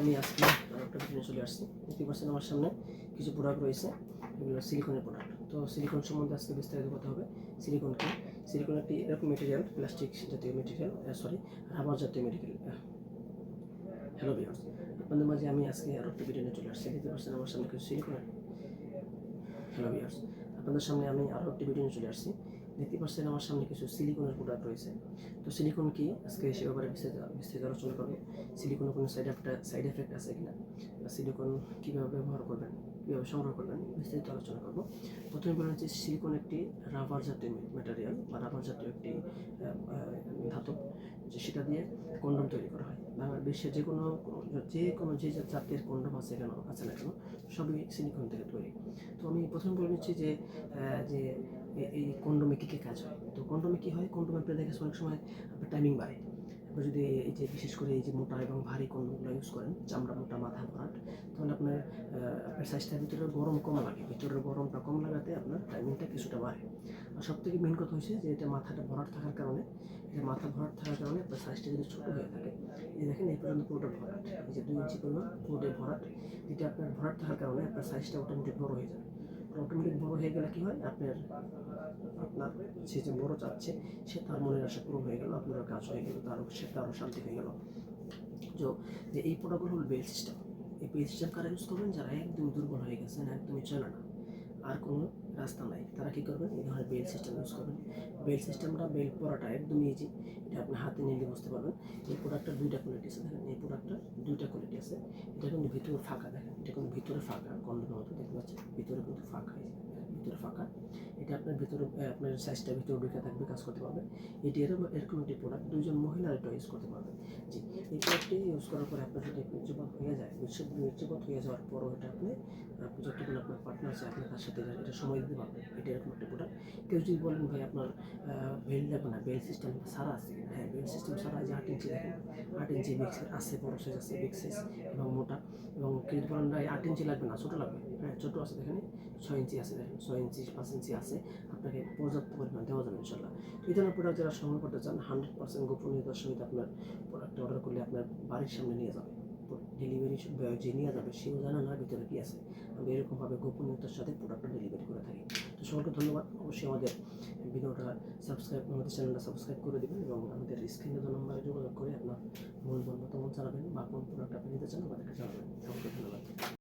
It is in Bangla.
আমি আজকে একটা ভিডিও চলে আসছি। দেখতে পাচ্ছেন আমার সামনে কিছু প্রোডাক্ট রয়েছে, এগুলো সিলিকনের প্রোডাক্ট। তো সিলিকন সম্বন্ধে আজকে বিস্তারিত কথা হবে। সিলিকন কি? সিলিকন একটি এরকম মেটেরিয়াল, প্লাস্টিক জাতীয় মেটেরিয়াল, রাবার জাতীয় মেটেরিয়াল। হ্যালো ভিউয়ার্স, আপনাদের মাঝে আমি আজকে আরও একটা ভিডিও নিয়ে চলে আসছি। দেখতে পাচ্ছেন আমার সামনে কিছু সিলিকনের। হ্যালো ভিউয়ার্স, আপনাদের সামনে আমি আরও একটি ভিডিও নিয়ে চলে আসছি। দেখতে পাচ্ছেন আমার সামনে কিছু সিলিকনের প্রোডাক্ট রয়েছে। তো সিলিকন কি আজকে সে ব্যাপারে বিস্তারিত আলোচনা করবো। সিলিকনের কোনো সাইড এফেক্ট আছে কিনা, বা সিলিকন কীভাবে ব্যবহার করবেন, কীভাবে সংগ্রহ করবেন, বিস্তারিত আলোচনা করবো। প্রথমে বলেন যে সিলিকন একটি রাবার জাতীয় ম্যাটেরিয়াল বা রাবার জাতীয় একটি ধাতু, যে সেটা দিয়ে কন্ডম তৈরি করা হয়। বিশ্বের যে কোনো যে জাতের কন্ডম আছে না কেন, সবই সিলিকন থেকে তৈরি। তো আমি প্রথমে বলে নিচ্ছি যে এই কন্ডোমে কী কী কাজ হয়। তো কন্ডোমে কী হয়, কন্ডোমে আপনার দেখে অনেক সময় আপনার টাইমিং বাড়ে। আপনি যদি এই যে বিশেষ করে এই যে মোটা এবং ভারী কন্ডোমগুলো ইউজ করেন, চামড়া মোটা, মাথা ভরাট, তাহলে আপনার সাইজটার ভিতরে গরম কম লাগে, ভিতরের গরমটা কম লাগাতে আপনার টাইমিংটা কিছুটা বাড়ে। আর সব থেকে মেন কথা হচ্ছে যে এটা মাথাটা ভরাট থাকার কারণে, আপনার সাইজটা যদি ছোটো হয়ে থাকে, এই দেখেন এই পর্যন্ত পুরোটা ভরাট, এই যে 2 ইঞ্চি পরিমাণ পুরোটাই ভরাট। যেটা আপনার ভরাট থাকার কারণে আপনার সাইজটা অটোমেটিক বড় হয়ে যায়। অটোমেটিক বড় হয়ে গেলে কী হয়, আপনার সে যে বড় চাচ্ছে সে তার মনের আশা পূরণ হয়ে গেল, আপনার কাজ হয়ে গেল, সেটা আরও শান্তি হয়ে গেল। যে এই প্রোডাক্টগুলো হল বেল সিস্টেম। এই বেল সিস্টেম কারা ইউজ করবেন? যারা একদম দুর্বল হয়ে গেছেন, একদমই চলে না, আর কোনো রাস্তা নাই, তারা কী করবেন? এই ধরনের বেল সিস্টেম ইউজ করবেন। বেল পরাটা একদমই ইজি, এটা আপনি হাতে নিয়ে বুঝতে পারবেন। এই প্রোডাক্টটার 2টা কোয়ালিটি আছে। দেখেন এই প্রোডাক্টটার 2টা কোয়ালিটি আছে। এটা কিন্তু ভিতরে ফাঁকা, দেখেন এটা কিন্তু ভিতরে ফাঁকা, কন্ডোমের মতো দেখতে পাচ্ছেন, ভিতরে কিন্তু ফাঁকা, ভিতরে ফাঁকা। এটা আপনার ভিতরে আপনার সাইজটা ভিতরে ঢুকে থাকবে, কাজ করতে পারবে। এটি এরকম একটি প্রোডাক্ট 2জন মহিলা এটা ইউজ করতে পারবে। জি, এই প্রোডাক্টটি ইউজ করার পরে আপনার যদি বীর্যপাত হয়ে যায়, বীর্যপাত হয়ে যাওয়ার পরও এটা আপনি যতক্ষণ আপনার পার্টনার আছে আপনি তার সাথে এটা সময় দিতে পারবেন। এটা এরকম একটা প্রোডাক্ট। কেউ যদি বলেন ভাই আপনার বেল লাগবে না, বেল সিস্টেম সারা আছে, হ্যাঁ বেল সিস্টেম সারা, যে 8 ইঞ্চি দেখেন, 8 ইঞ্চি আছে, বড় সাইজ আছে, বিগ সাইজ এবং মোটা। এবং কেউ বলেন ভাই 8 ইঞ্চি লাগবে না, ছোটো লাগবে, হ্যাঁ ছোটো আছে, দেখেন 6 ইঞ্চি আছে, দেখেন 6 ইঞ্চি 5 ইঞ্চি আছে, আপনাকে পর্যাপ্ত পরিমাণ দেওয়া যাবে ইনশাল্লাহ। এই ধরনের প্রোডাক্ট যারা সংগ্রহ করতে চান, 100% গোপনীয়তার সহিত আপনার প্রোডাক্টটা অর্ডার করলে আপনার বাড়ির সামনে নিয়ে যাবে। ডেলিভারি যে নিয়ে যাবে সেও জানে না ভিতরে কী আছে। আমরা এরকমভাবে গোপনীয়তার সাথে প্রোডাক্টটা ডেলিভারি করে থাকি। তো সকলকে ধন্যবাদ। অবশ্যই আমাদের চ্যানেলটা সাবস্ক্রাইব করে দেবেন এবং আমাদের স্ক্রিনে নম্বরে যোগাযোগ করে আপনার মতামত জানাবেন বা কোন প্রোডাক্ট আপনি নিতে চান আমাদেরকে জানাবেন। সকলকে ধন্যবাদ।